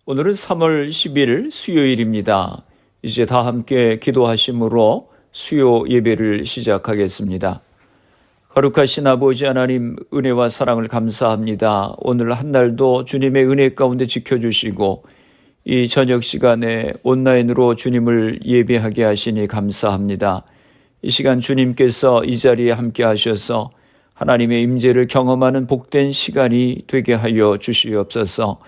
오늘은 3월 10일 수요일입니다. 이제 다 함께 기도하심으로 수요 예배를 시작하겠습니다. 거룩하신 아버지 하나님, 은혜와 사랑을 감사합니다. 오늘 한 날도 주님의 은혜 가운데 지켜주시고 이 저녁 시간에 온라인으로 주님을 예배하게 하시니 감사합니다. 이 시간 주님께서 이 자리에 함께 하셔서 하나님의 임재를 경험하는 복된 시간이 되게 하여 주시옵소서.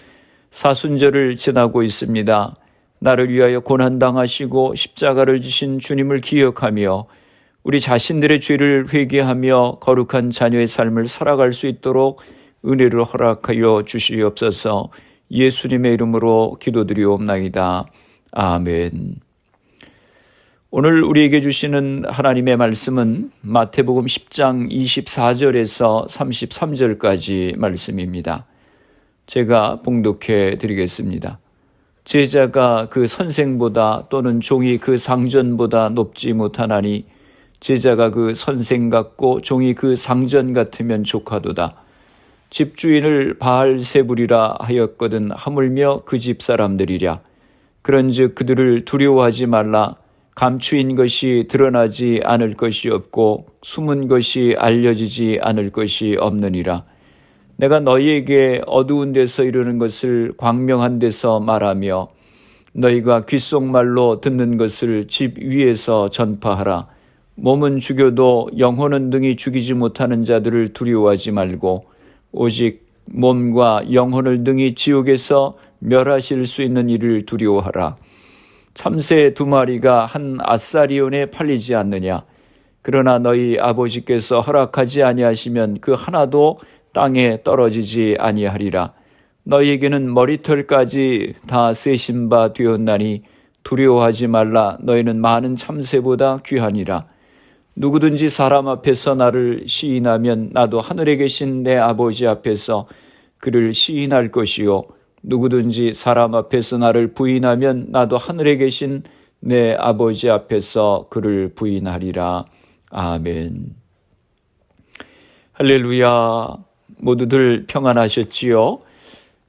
사순절을 지나고 있습니다. 나를 위하여 고난당하시고 십자가를 지신 주님을 기억하며 우리 자신들의 죄를 회개하며 거룩한 자녀의 삶을 살아갈 수 있도록 은혜를 허락하여 주시옵소서. 예수님의 이름으로 기도드리옵나이다. 아멘. 오늘 우리에게 주시는 하나님의 말씀은 마태복음 10장 24절에서 33절까지 말씀입니다. 제가 봉독해 드리겠습니다. 제자가 그 선생보다 또는 종이 그 상전보다 높지 못하나니 제자가 그 선생 같고 종이 그 상전 같으면 족하도다. 집주인을 바알세불이라 하였거든 하물며 그 집 사람들이랴. 그런즉 그들을 두려워하지 말라. 감추인 것이 드러나지 않을 것이 없고 숨은 것이 알려지지 않을 것이 없느니라. 내가 너희에게 어두운 데서 이르는 것을 광명한 데서 말하며 너희가 귓속말로 듣는 것을 집 위에서 전파하라. 몸은 죽여도 영혼은 능히 죽이지 못하는 자들을 두려워하지 말고 오직 몸과 영혼을 능히 지옥에서 멸하실 수 있는 이를 두려워하라. 참새 2마리가 한 아사리온에 팔리지 않느냐. 그러나 너희 아버지께서 허락하지 아니하시면 그 하나도 땅에 떨어지지 아니하리라. 너희에게는 머리털까지 다 세신 바 되었나니 두려워하지 말라. 너희는 많은 참새보다 귀하니라. 누구든지 사람 앞에서 나를 시인하면 나도 하늘에 계신 내 아버지 앞에서 그를 시인할 것이요. 누구든지 사람 앞에서 나를 부인하면 나도 하늘에 계신 내 아버지 앞에서 그를 부인하리라. 아멘. 할렐루야. 모두들 평안하셨지요?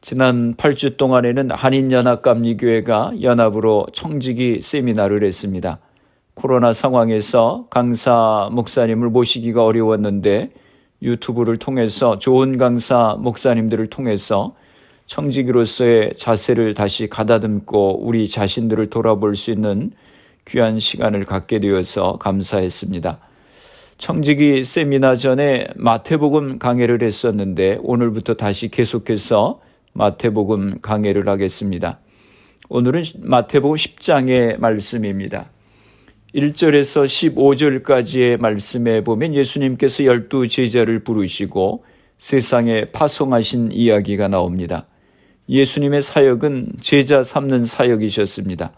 지난 8주 동안에는 한인연합감리교회가 연합으로 청지기 세미나를 했습니다. 코로나 상황에서 강사 목사님을 모시기가 어려웠는데 유튜브를 통해서 좋은 강사 목사님들을 통해서 청지기로서의 자세를 다시 가다듬고 우리 자신들을 돌아볼 수 있는 귀한 시간을 갖게 되어서 감사했습니다. 청지기 세미나 전에 마태복음 강해를 했었는데 오늘부터 다시 계속해서 마태복음 강해를 하겠습니다. 오늘은 마태복음 10장의 말씀입니다. 1절에서 15절까지의 말씀에 보면 예수님께서 12 제자를 부르시고 세상에 파송하신 이야기가 나옵니다. 예수님의 사역은 제자 삼는 사역이셨습니다.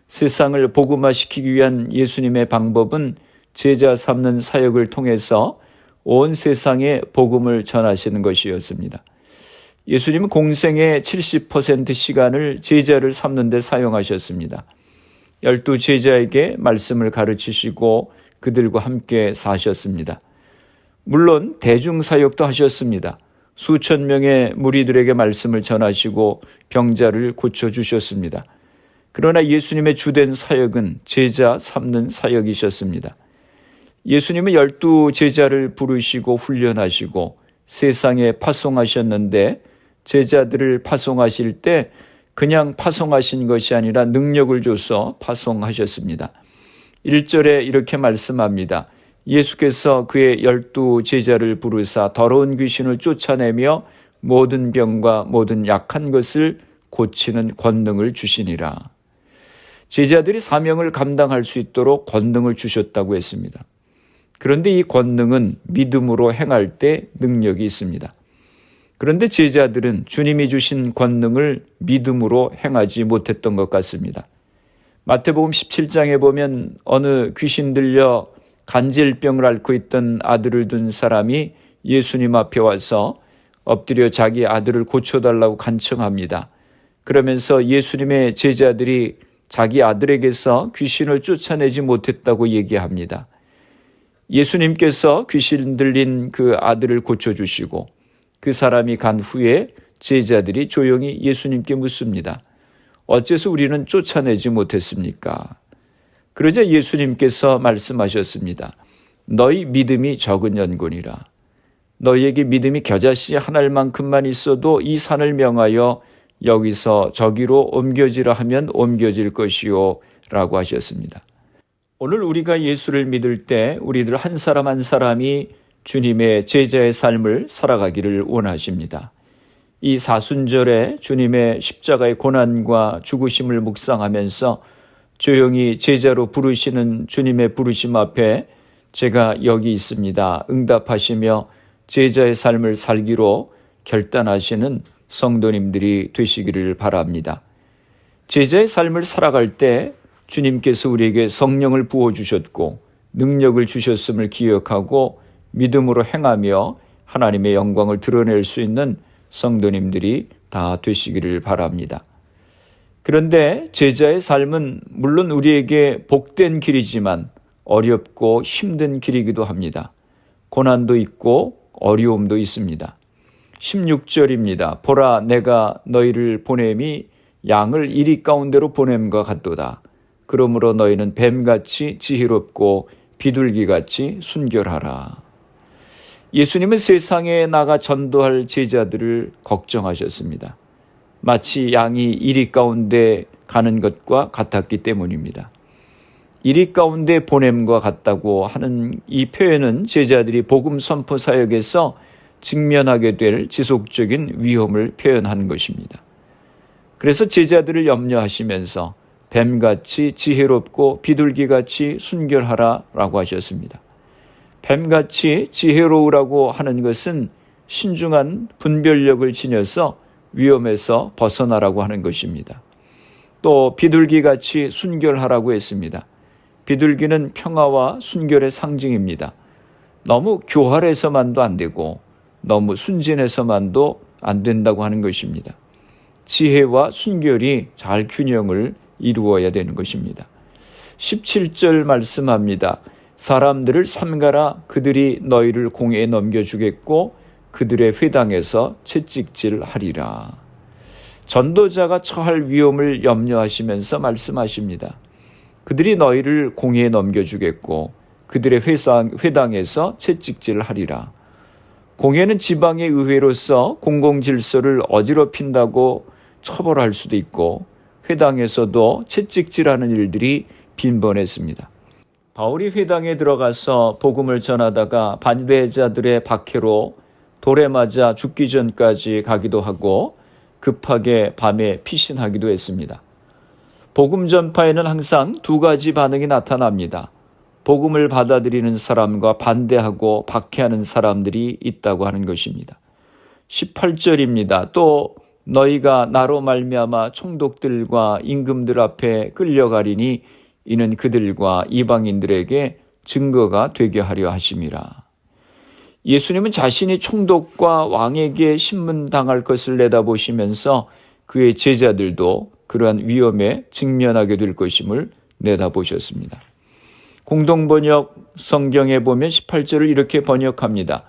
세상을 복음화시키기 위한 예수님의 방법은 제자 삼는 사역을 통해서 온 세상에 복음을 전하시는 것이었습니다. 예수님은 공생의 70% 시간을 제자를 삼는 데 사용하셨습니다. 12 제자에게 말씀을 가르치시고 그들과 함께 사셨습니다. 물론 대중사역도 하셨습니다. 수천 명의 무리들에게 말씀을 전하시고 병자를 고쳐주셨습니다. 그러나 예수님의 주된 사역은 제자 삼는 사역이셨습니다. 예수님은 12 제자를 부르시고 훈련하시고 세상에 파송하셨는데 제자들을 파송하실 때 그냥 파송하신 것이 아니라 능력을 줘서 파송하셨습니다. 1절에 이렇게 말씀합니다. 예수께서 그의 12 제자를 부르사 더러운 귀신을 쫓아내며 모든 병과 모든 약한 것을 고치는 권능을 주시니라. 제자들이 사명을 감당할 수 있도록 권능을 주셨다고 했습니다. 그런데 이 권능은 믿음으로 행할 때 능력이 있습니다. 그런데 제자들은 주님이 주신 권능을 믿음으로 행하지 못했던 것 같습니다. 마태복음 17장에 보면 어느 귀신 들려 간질병을 앓고 있던 아들을 둔 사람이 예수님 앞에 와서 엎드려 자기 아들을 고쳐달라고 간청합니다. 그러면서 예수님의 제자들이 자기 아들에게서 귀신을 쫓아내지 못했다고 얘기합니다. 예수님께서 귀신 들린 그 아들을 고쳐주시고 그 사람이 간 후에 제자들이 조용히 예수님께 묻습니다. 어째서 우리는 쫓아내지 못했습니까? 그러자 예수님께서 말씀하셨습니다. 너희 믿음이 적은 연곤이라. 너희에게 믿음이 겨자씨 한 알만큼만 있어도 이 산을 명하여 여기서 저기로 옮겨지라 하면 옮겨질 것이요 라고 하셨습니다. 오늘 우리가 예수를 믿을 때 우리들 한 사람 한 사람이 주님의 제자의 삶을 살아가기를 원하십니다. 이 사순절에 주님의 십자가의 고난과 죽으심을 묵상하면서 조용히 제자로 부르시는 주님의 부르심 앞에 제가 여기 있습니다. 응답하시며 제자의 삶을 살기로 결단하시는 성도님들이 되시기를 바랍니다. 제자의 삶을 살아갈 때 주님께서 우리에게 성령을 부어주셨고 능력을 주셨음을 기억하고 믿음으로 행하며 하나님의 영광을 드러낼 수 있는 성도님들이 다 되시기를 바랍니다. 그런데 제자의 삶은 물론 우리에게 복된 길이지만 어렵고 힘든 길이기도 합니다. 고난도 있고 어려움도 있습니다. 16절입니다. 보라 내가 너희를 보냄이 양을 이리 가운데로 보냄과 같도다. 그러므로 너희는 뱀같이 지혜롭고 비둘기같이 순결하라. 예수님은 세상에 나가 전도할 제자들을 걱정하셨습니다. 마치 양이 이리 가운데 가는 것과 같았기 때문입니다. 이리 가운데 보냄과 같다고 하는 이 표현은 제자들이 복음 선포 사역에서 직면하게 될 지속적인 위험을 표현하는 것입니다. 그래서 제자들을 염려하시면서 뱀같이 지혜롭고 비둘기같이 순결하라라고 하셨습니다. 뱀같이 지혜로우라고 하는 것은 신중한 분별력을 지녀서 위험에서 벗어나라고 하는 것입니다. 또 비둘기같이 순결하라고 했습니다. 비둘기는 평화와 순결의 상징입니다. 너무 교활해서만도 안 되고 너무 순진해서만도 안 된다고 하는 것입니다. 지혜와 순결이 잘 균형을 이루어야 되는 것입니다. 17절 말씀합니다. 사람들을 삼가라. 그들이 너희를 공회에 넘겨주겠고 그들의 회당에서 채찍질하리라. 전도자가 처할 위험을 염려하시면서 말씀하십니다. 그들이 너희를 공회에 넘겨주겠고 그들의 회당에서 채찍질하리라. 공회는 지방의 의회로서 공공질서를 어지럽힌다고 처벌할 수도 있고 회당에서도 채찍질하는 일들이 빈번했습니다. 바울이 회당에 들어가서 복음을 전하다가 반대자들의 박해로 돌에 맞아 죽기 전까지 가기도 하고 급하게 밤에 피신하기도 했습니다. 복음 전파에는 항상 두 가지 반응이 나타납니다. 복음을 받아들이는 사람과 반대하고 박해하는 사람들이 있다고 하는 것입니다. 18절입니다. 또 너희가 나로 말미암아 총독들과 임금들 앞에 끌려가리니 이는 그들과 이방인들에게 증거가 되게 하려 하심이라. 예수님은 자신이 총독과 왕에게 신문당할 것을 내다보시면서 그의 제자들도 그러한 위험에 직면하게 될 것임을 내다보셨습니다. 공동번역 성경에 보면 18절을 이렇게 번역합니다.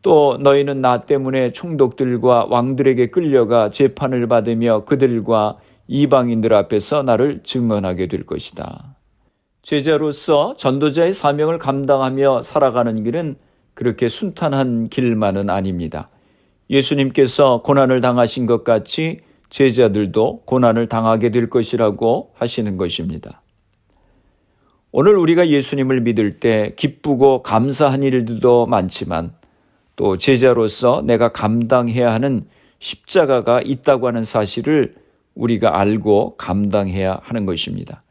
또 너희는 나 때문에 총독들과 왕들에게 끌려가 재판을 받으며 그들과 이방인들 앞에서 나를 증언하게 될 것이다. 제자로서 전도자의 사명을 감당하며 살아가는 길은 그렇게 순탄한 길만은 아닙니다. 예수님께서 고난을 당하신 것 같이 제자들도 고난을 당하게 될 것이라고 하시는 것입니다. 오늘 우리가 예수님을 믿을 때 기쁘고 감사한 일들도 많지만 또 제자로서 내가 감당해야 하는 십자가가 있다고 하는 사실을 우리가 알고 감당해야 하는 것입니다.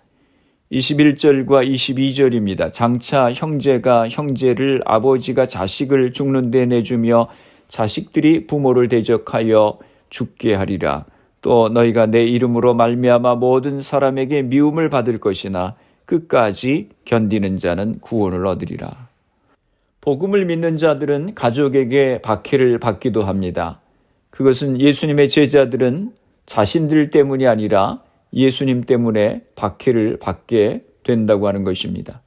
21절과 22절입니다. 장차 형제가 형제를 아버지가 자식을 죽는 데 내주며 자식들이 부모를 대적하여 죽게 하리라. 또 너희가 내 이름으로 말미암아 모든 사람에게 미움을 받을 것이나 끝까지 견디는 자는 구원을 얻으리라. 복음을 믿는 자들은 가족에게 박해를 받기도 합니다. 그것은 예수님의 제자들은 자신들 때문이 아니라 예수님 때문에 박해를 받게 된다고 하는 것입니다.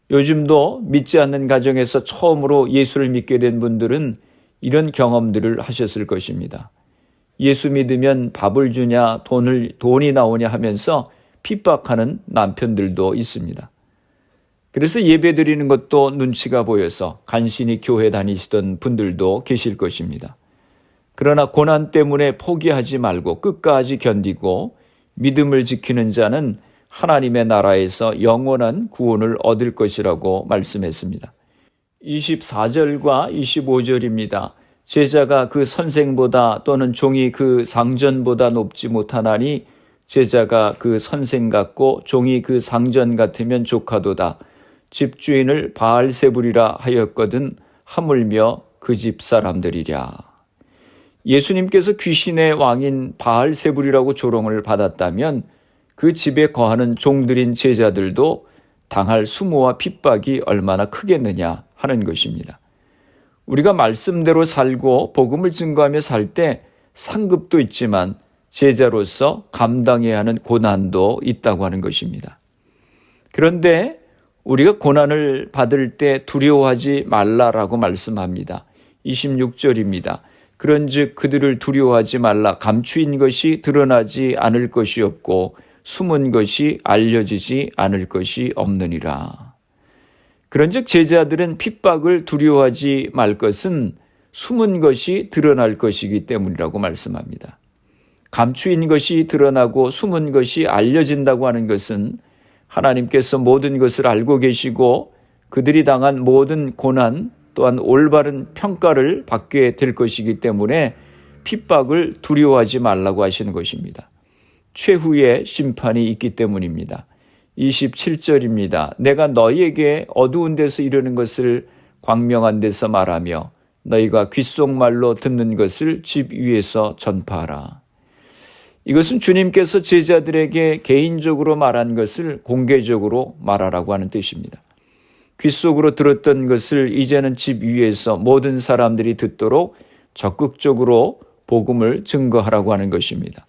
요즘도 믿지 않는 가정에서 처음으로 예수를 믿게 된 분들은 이런 경험들을 하셨을 것입니다. 예수 믿으면 밥을 주냐, 돈이 나오냐 하면서 핍박하는 남편들도 있습니다. 그래서 예배 드리는 것도 눈치가 보여서 간신히 교회 다니시던 분들도 계실 것입니다. 그러나 고난 때문에 포기하지 말고 끝까지 견디고 믿음을 지키는 자는 하나님의 나라에서 영원한 구원을 얻을 것이라고 말씀했습니다. 24절과 25절입니다. 제자가 그 선생보다 또는 종이 그 상전보다 높지 못하나니 제자가 그 선생 같고 종이 그 상전 같으면 조카도다. 집주인을 바알세불이라 하였거든 하물며 그 집 사람들이랴. 예수님께서 귀신의 왕인 바알세불이라고 조롱을 받았다면 그 집에 거하는 종들인 제자들도 당할 수모와 핍박이 얼마나 크겠느냐 하는 것입니다. 우리가 말씀대로 살고 복음을 증거하며 살 때 상급도 있지만 제자로서 감당해야 하는 고난도 있다고 하는 것입니다. 그런데 우리가 고난을 받을 때 두려워하지 말라라고 말씀합니다. 26절입니다. 그런즉 그들을 두려워하지 말라. 감추인 것이 드러나지 않을 것이 없고 숨은 것이 알려지지 않을 것이 없느니라. 그런즉 제자들은 핍박을 두려워하지 말 것은 숨은 것이 드러날 것이기 때문이라고 말씀합니다. 감추인 것이 드러나고 숨은 것이 알려진다고 하는 것은 하나님께서 모든 것을 알고 계시고 그들이 당한 모든 고난 또한 올바른 평가를 받게 될 것이기 때문에 핍박을 두려워하지 말라고 하시는 것입니다. 최후의 심판이 있기 때문입니다. 27절입니다. 내가 너희에게 어두운 데서 이르는 것을 광명한 데서 말하며 너희가 귓속말로 듣는 것을 집 위에서 전파하라. 이것은 주님께서 제자들에게 개인적으로 말한 것을 공개적으로 말하라고 하는 뜻입니다. 귓속으로 들었던 것을 이제는 집 위에서 모든 사람들이 듣도록 적극적으로 복음을 증거하라고 하는 것입니다.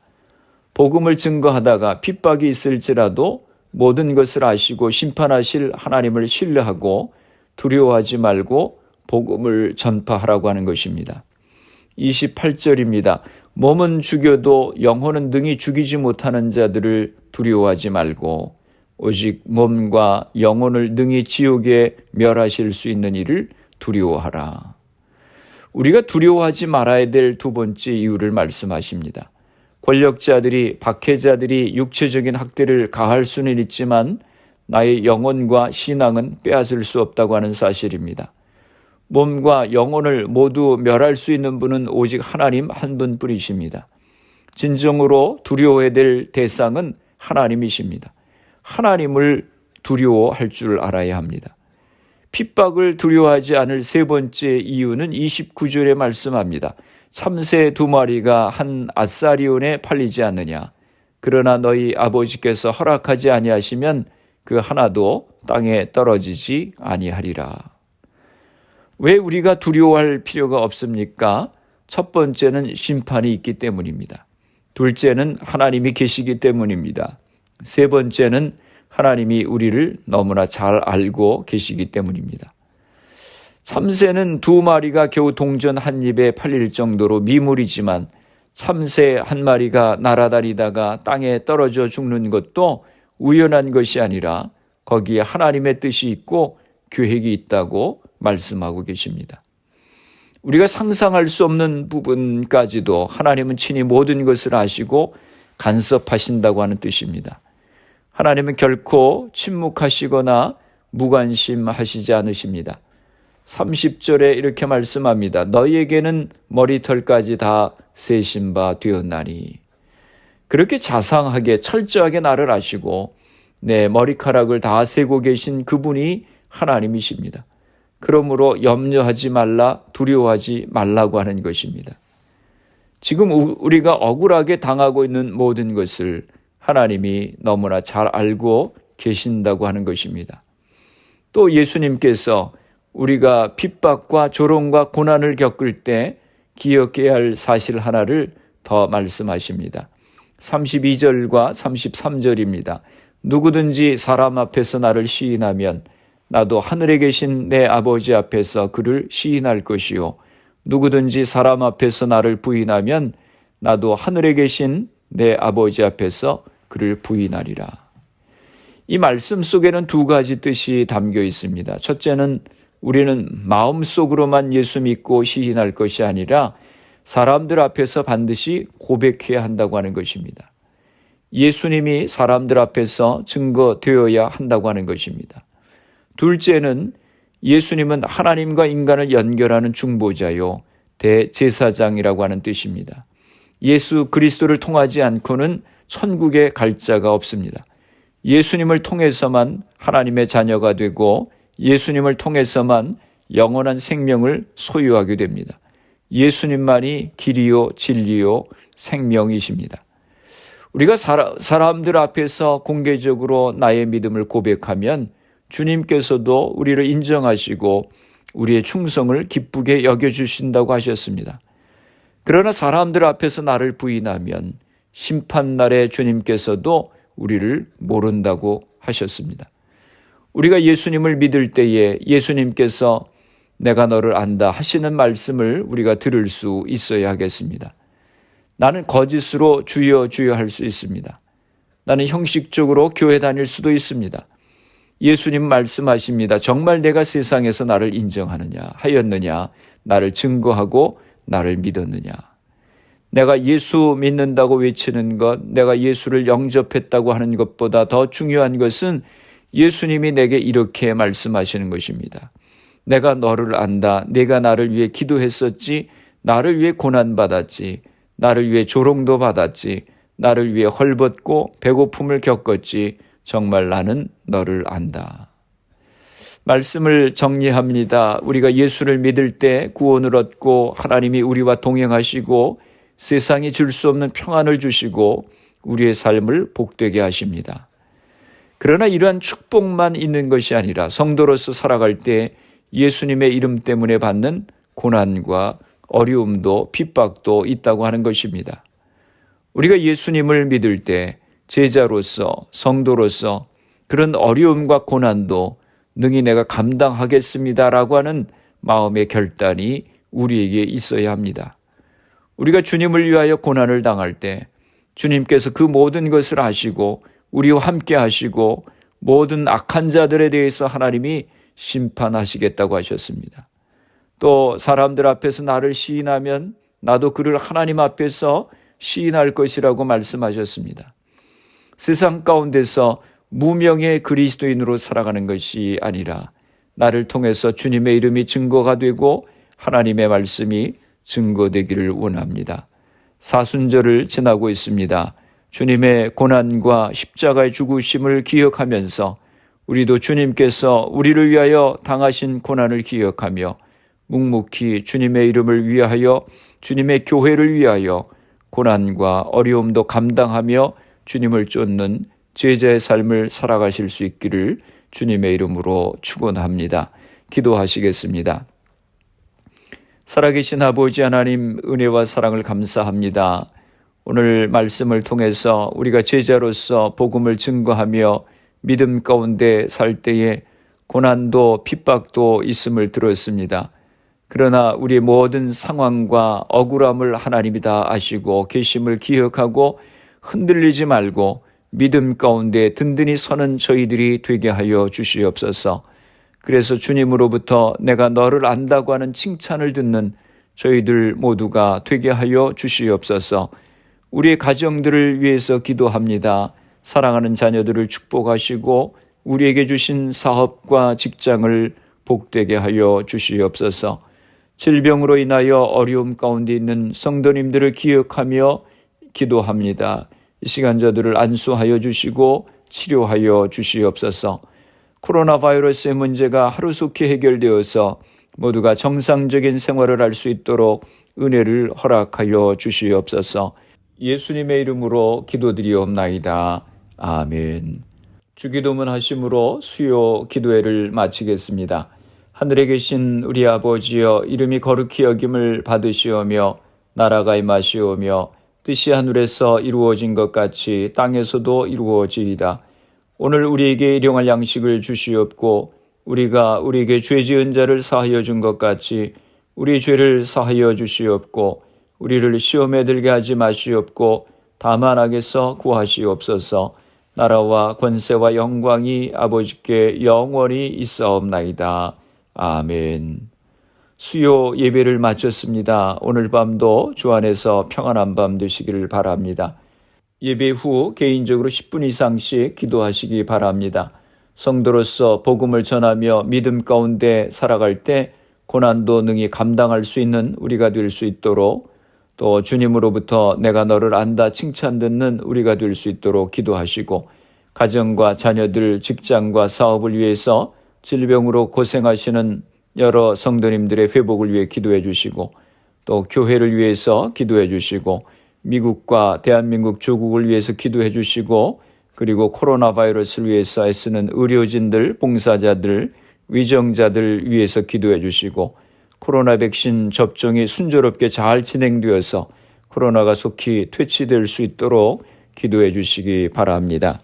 복음을 증거하다가 핍박이 있을지라도 모든 것을 아시고 심판하실 하나님을 신뢰하고 두려워하지 말고 복음을 전파하라고 하는 것입니다. 28절입니다. 몸은 죽여도 영혼은 능히 죽이지 못하는 자들을 두려워하지 말고 오직 몸과 영혼을 능히 지옥에 멸하실 수 있는 이를 두려워하라. 우리가 두려워하지 말아야 될 두 번째 이유를 말씀하십니다. 권력자들이, 박해자들이 육체적인 학대를 가할 수는 있지만 나의 영혼과 신앙은 빼앗을 수 없다고 하는 사실입니다. 몸과 영혼을 모두 멸할 수 있는 분은 오직 하나님 한 분뿐이십니다. 진정으로 두려워해야 될 대상은 하나님이십니다. 하나님을 두려워할 줄 알아야 합니다. 핍박을 두려워하지 않을 세 번째 이유는 29절에 말씀합니다. 참새 2마리가 한 아사리온에 팔리지 않느냐. 그러나 너희 아버지께서 허락하지 아니하시면 그 하나도 땅에 떨어지지 아니하리라. 왜 우리가 두려워할 필요가 없습니까? 첫 번째는 심판이 있기 때문입니다. 둘째는 하나님이 계시기 때문입니다. 세 번째는 하나님이 우리를 너무나 잘 알고 계시기 때문입니다. 참새는 2마리가 겨우 동전 한 입에 팔릴 정도로 미물이지만 참새 1마리가 날아다니다가 땅에 떨어져 죽는 것도 우연한 것이 아니라 거기에 하나님의 뜻이 있고 계획이 있다고 말씀하고 계십니다. 우리가 상상할 수 없는 부분까지도 하나님은 친히 모든 것을 아시고 간섭하신다고 하는 뜻입니다. 하나님은 결코 침묵하시거나 무관심하시지 않으십니다. 30절에 이렇게 말씀합니다. 너희에게는 머리털까지 다 세신 바 되었나니. 그렇게 자상하게 철저하게 나를 아시고 내 머리카락을 다 세고 계신 그분이 하나님이십니다. 그러므로 염려하지 말라, 두려워하지 말라고 하는 것입니다. 지금 우리가 억울하게 당하고 있는 모든 것을 하나님이 너무나 잘 알고 계신다고 하는 것입니다. 또 예수님께서 우리가 핍박과 조롱과 고난을 겪을 때 기억해야 할 사실 하나를 더 말씀하십니다. 32절과 33절입니다. 누구든지 사람 앞에서 나를 시인하면 나도 하늘에 계신 내 아버지 앞에서 그를 시인할 것이요. 누구든지 사람 앞에서 나를 부인하면 나도 하늘에 계신 내 아버지 앞에서 그를 부인하리라. 이 말씀 속에는 두 가지 뜻이 담겨 있습니다. 첫째는 우리는 마음속으로만 예수 믿고 시인할 것이 아니라 사람들 앞에서 반드시 고백해야 한다고 하는 것입니다. 예수님이 사람들 앞에서 증거되어야 한다고 하는 것입니다. 둘째는 예수님은 하나님과 인간을 연결하는 중보자요, 대제사장이라고 하는 뜻입니다. 예수 그리스도를 통하지 않고는 천국에 갈 자가 없습니다. 예수님을 통해서만 하나님의 자녀가 되고 예수님을 통해서만 영원한 생명을 소유하게 됩니다. 예수님만이 길이요 진리요 생명이십니다. 우리가 사람들 앞에서 공개적으로 나의 믿음을 고백하면 주님께서도 우리를 인정하시고 우리의 충성을 기쁘게 여겨주신다고 하셨습니다. 그러나 사람들 앞에서 나를 부인하면 심판날에 주님께서도 우리를 모른다고 하셨습니다. 우리가 예수님을 믿을 때에 예수님께서 내가 너를 안다 하시는 말씀을 우리가 들을 수 있어야 하겠습니다. 나는 거짓으로 주여 주여 할 수 있습니다. 나는 형식적으로 교회 다닐 수도 있습니다. 예수님 말씀하십니다. 정말 내가 세상에서 나를 인정하느냐 하였느냐, 나를 증거하고 나를 믿었느냐. 내가 예수 믿는다고 외치는 것, 내가 예수를 영접했다고 하는 것보다 더 중요한 것은 예수님이 내게 이렇게 말씀하시는 것입니다. 내가 너를 안다. 내가 나를 위해 기도했었지. 나를 위해 고난받았지. 나를 위해 조롱도 받았지. 나를 위해 헐벗고 배고픔을 겪었지. 정말 나는 너를 안다. 말씀을 정리합니다. 우리가 예수를 믿을 때 구원을 얻고 하나님이 우리와 동행하시고 세상이 줄 수 없는 평안을 주시고 우리의 삶을 복되게 하십니다. 그러나 이러한 축복만 있는 것이 아니라 성도로서 살아갈 때 예수님의 이름 때문에 받는 고난과 어려움도 핍박도 있다고 하는 것입니다. 우리가 예수님을 믿을 때 제자로서 성도로서 그런 어려움과 고난도 능히 내가 감당하겠습니다라고 하는 마음의 결단이 우리에게 있어야 합니다. 우리가 주님을 위하여 고난을 당할 때 주님께서 그 모든 것을 아시고 우리와 함께 하시고 모든 악한 자들에 대해서 하나님이 심판하시겠다고 하셨습니다. 또 사람들 앞에서 나를 시인하면 나도 그를 하나님 앞에서 시인할 것이라고 말씀하셨습니다. 세상 가운데서 무명의 그리스도인으로 살아가는 것이 아니라 나를 통해서 주님의 이름이 증거가 되고 하나님의 말씀이 증거되기를 원합니다. 사순절을 지나고 있습니다. 주님의 고난과 십자가의 죽으심을 기억하면서 우리도 주님께서 우리를 위하여 당하신 고난을 기억하며 묵묵히 주님의 이름을 위하여 주님의 교회를 위하여 고난과 어려움도 감당하며 주님을 쫓는 제자의 삶을 살아가실 수 있기를 주님의 이름으로 축원합니다. 기도하시겠습니다. 살아계신 아버지 하나님, 은혜와 사랑을 감사합니다. 오늘 말씀을 통해서 우리가 제자로서 복음을 증거하며 믿음 가운데 살 때에 고난도 핍박도 있음을 들었습니다. 그러나 우리의 모든 상황과 억울함을 하나님이 다 아시고 계심을 기억하고 흔들리지 말고 믿음 가운데 든든히 서는 저희들이 되게 하여 주시옵소서. 그래서 주님으로부터 내가 너를 안다고 하는 칭찬을 듣는 저희들 모두가 되게 하여 주시옵소서. 우리의 가정들을 위해서 기도합니다. 사랑하는 자녀들을 축복하시고 우리에게 주신 사업과 직장을 복되게 하여 주시옵소서. 질병으로 인하여 어려움 가운데 있는 성도님들을 기억하며 기도합니다. 이 시간 저들을 안수하여 주시고 치료하여 주시옵소서. 코로나 바이러스의 문제가 하루속히 해결되어서 모두가 정상적인 생활을 할 수 있도록 은혜를 허락하여 주시옵소서. 예수님의 이름으로 기도드리옵나이다. 아멘. 주기도문 하심으로 수요 기도회를 마치겠습니다. 하늘에 계신 우리 아버지여, 이름이 거룩히 여김을 받으시오며 나라가 임하시오며 뜻이 하늘에서 이루어진 것 같이 땅에서도 이루어지이다. 오늘 우리에게 일용할 양식을 주시옵고 우리가 우리에게 죄 지은 자를 사하여 준 것 같이 우리 죄를 사하여 주시옵고 우리를 시험에 들게 하지 마시옵고 다만 악에서 구하시옵소서. 나라와 권세와 영광이 아버지께 영원히 있사옵나이다. 아멘. 수요 예배를 마쳤습니다. 오늘 밤도 주 안에서 평안한 밤 되시기를 바랍니다. 예배 후 개인적으로 10분 이상씩 기도하시기 바랍니다. 성도로서 복음을 전하며 믿음 가운데 살아갈 때 고난도 능히 감당할 수 있는 우리가 될 수 있도록, 또 주님으로부터 내가 너를 안다 칭찬 듣는 우리가 될 수 있도록 기도하시고, 가정과 자녀들, 직장과 사업을 위해서 질병으로 고생하시는 여러 성도님들의 회복을 위해 기도해 주시고, 또 교회를 위해서 기도해 주시고, 미국과 대한민국 조국을 위해서 기도해 주시고, 그리고 코로나 바이러스를 위해서 애쓰는 의료진들, 봉사자들, 위정자들 위해서 기도해 주시고, 코로나 백신 접종이 순조롭게 잘 진행되어서 코로나가 속히 퇴치될 수 있도록 기도해 주시기 바랍니다.